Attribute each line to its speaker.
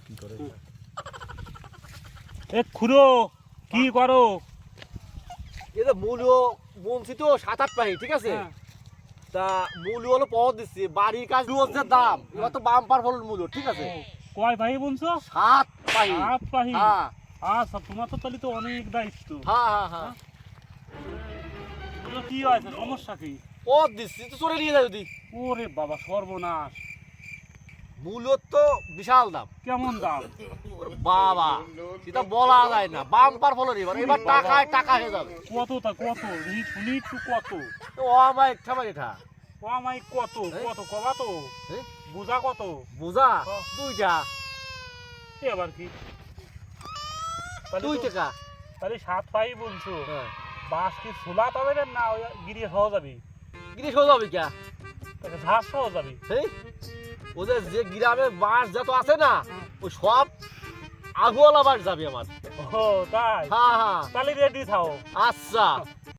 Speaker 1: কি করে
Speaker 2: এ খুড়ো কি করো?
Speaker 1: এই যে মূল্য বলছি তো 7-8 পাহি, ঠিক আছে? তা মূল্য হলো পদ দিচ্ছি, বাড়ির কাজ যে দাম এবার তো বাম্পার ফলন মূল্য, ঠিক আছে?
Speaker 2: কয় ভাই বলছো?
Speaker 1: 7 পাহি।
Speaker 2: 7 পাহি।
Speaker 1: হ্যাঁ
Speaker 2: আচ্ছা, তোমার তো তাহলে তো অনেক দায়িত্ব।
Speaker 1: হ্যাঁ হ্যাঁ হ্যাঁ
Speaker 2: এগুলো কি হয়েছে, সমস্যা কি?
Speaker 1: পদ দিচ্ছি তো চলে নিয়ে যায় যদি।
Speaker 2: ওরে বাবা সর্বনাশ!
Speaker 1: মূল্য তো বিশাল দাম।
Speaker 2: কেমন দাম?
Speaker 1: ওরে বাবা, সেটা বলা যায় না, বাম্পার ফলন এবার, এবার টাকায় টাকা হয়ে যাবে।
Speaker 2: কত তা কত? শুনি একটু কত?
Speaker 1: তো আমার ঠামাই এটা
Speaker 2: ও আমায় কত কত কবা তো?
Speaker 1: এ?
Speaker 2: বুঝা কত?
Speaker 1: বোঝা
Speaker 2: হ্যাঁ।
Speaker 1: 2টা
Speaker 2: এবার কি? তাহলে
Speaker 1: 2
Speaker 2: তো-
Speaker 1: টাকা।
Speaker 2: তাহলে 7 পাহি বলছো।
Speaker 1: হ্যাঁ
Speaker 2: বাস কি সোলা তবে না ওই গিরিয়ে সহ যাবি?
Speaker 1: গিরিশ হয়ে যাবে কে?
Speaker 2: তাকে ঝাঁস সহ যাবি?
Speaker 1: হ্যাঁ, ওদের যে গ্রামে বাস যত আছে না, ওই সব আগুয়ালা বাস যাবে আমার।
Speaker 2: ও তাই?
Speaker 1: হ্যাঁ হ্যাঁ
Speaker 2: তাহলে রেডি থাও।
Speaker 1: আচ্ছা।